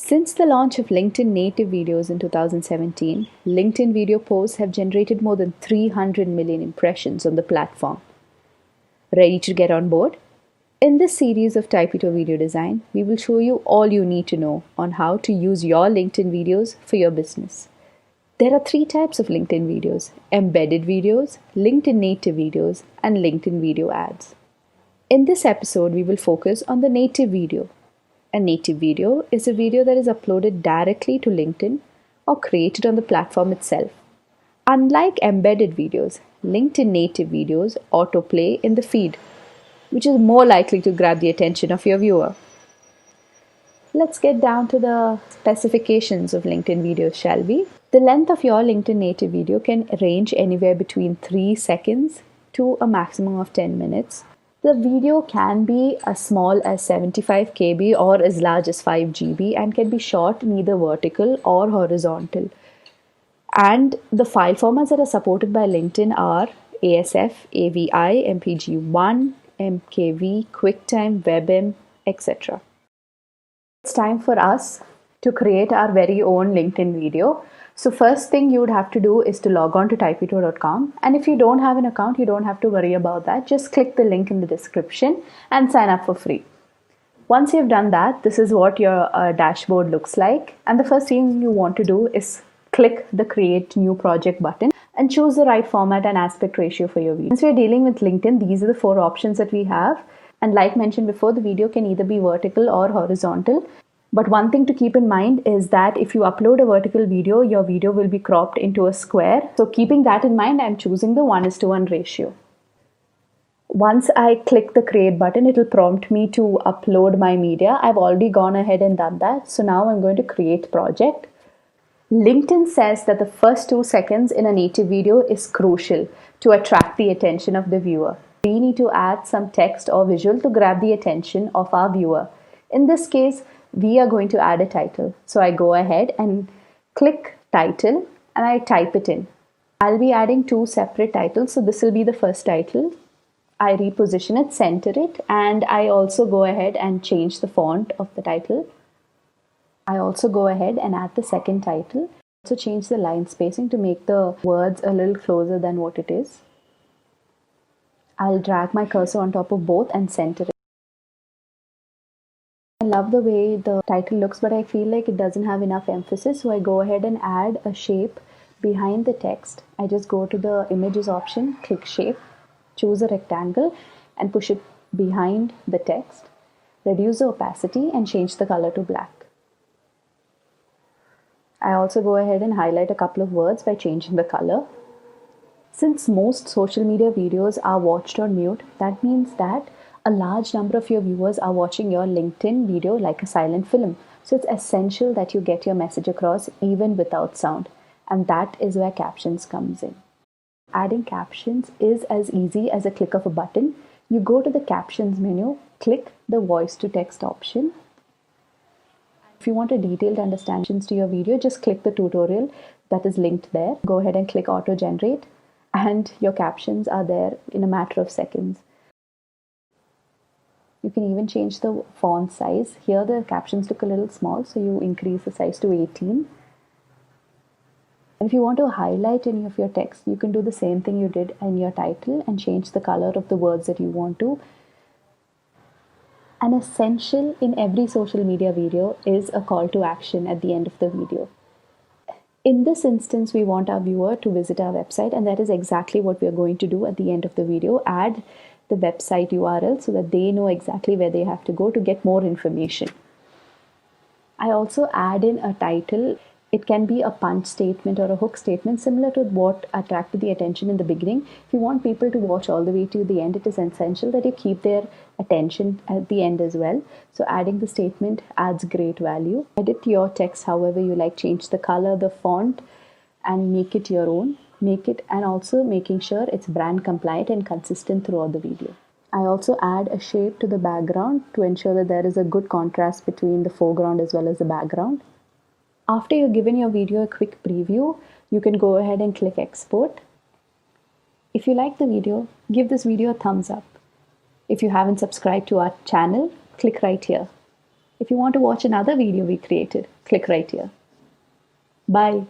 Since the launch of LinkedIn native videos in 2017, LinkedIn video posts have generated more than 300 million impressions on the platform. Ready to get on board? In this series of Type It or Video Design, we will show you all you need to know on how to use your LinkedIn videos for your business. There are three types of LinkedIn videos: embedded videos, LinkedIn native videos, and LinkedIn video ads. In this episode, we will focus on the native video. A native video is a video that is uploaded directly to LinkedIn or created on the platform itself. Unlike embedded videos, LinkedIn native videos autoplay in the feed, which is more likely to grab the attention of your viewer. Let's get down to the specifications of LinkedIn videos, shall we? The length of your LinkedIn native video can range anywhere between 3 seconds to a maximum of 10 minutes. The video can be as small as 75 KB or as large as 5 GB and can be shot in either vertical or horizontal. And the file formats that are supported by LinkedIn are ASF, AVI, MPG-1, MKV, QuickTime, WebM, etc. It's time for us to create our very own LinkedIn video. So first thing you would have to do is to log on to typeito.com, and if you don't have an account, you don't have to worry about that. Just click the link in the description and sign up for free. Once you've done that, this is what your dashboard looks like, and the first thing you want to do is click the Create New Project button and choose the right format and aspect ratio for your video. Since we're dealing with LinkedIn, these are the 4 options that we have, and like mentioned before, the video can either be vertical or horizontal. But one thing to keep in mind is that if you upload a vertical video, your video will be cropped into a square. So keeping that in mind, I'm choosing the 1:1 ratio. Once I click the create button, it will prompt me to upload my media. I've already gone ahead and done that. So now I'm going to create project. LinkedIn says that the first 2 seconds in a native video is crucial to attract the attention of the viewer. We need to add some text or visual to grab the attention of our viewer. In this case, we are going to add a title. So I go ahead and click title and I type it in. I'll be adding 2 separate titles. So this will be the first title. I reposition it, center it, and I also go ahead and change the font of the title. I also go ahead and add the second title. Also change the line spacing to make the words a little closer than what it is. I'll drag my cursor on top of both and center it. I love the way the title looks, but I feel like it doesn't have enough emphasis, so I go ahead and add a shape behind the text. I just go to the images option, click shape, choose a rectangle and push it behind the text. Reduce the opacity and change the color to black. I also go ahead and highlight a couple of words by changing the color. Since most social media videos are watched on mute, that means that a large number of your viewers are watching your LinkedIn video like a silent film. So it's essential that you get your message across even without sound. And that is where Captions comes in. Adding captions is as easy as a click of a button. You go to the Captions menu, click the voice to text option. If you want a detailed understanding to your video, just click the tutorial that is linked there. Go ahead and click auto generate and your captions are there in a matter of seconds. You can even change the font size. Here the captions look a little small, so you increase the size to 18. And if you want to highlight any of your text, you can do the same thing you did in your title and change the color of the words that you want to. An essential in every social media video is a call to action at the end of the video. In this instance, we want our viewer to visit our website, and that is exactly what we are going to do at the end of the video. Add the website URL so that they know exactly where they have to go to get more information. I also add in a title. It can be a punch statement or a hook statement similar to what attracted the attention in the beginning. If you want people to watch all the way to the end, it is essential that you keep their attention at the end as well. So adding the statement adds great value. Edit your text however you like, change the color, the font, and make it your own. And also making sure it's brand compliant and consistent throughout the video. I also add a shade to the background to ensure that there is a good contrast between the foreground as well as the background. After you've given your video a quick preview, you can go ahead and click export. If you like the video, give this video a thumbs up. If you haven't subscribed to our channel, click right here. If you want to watch another video we created, click right here. Bye.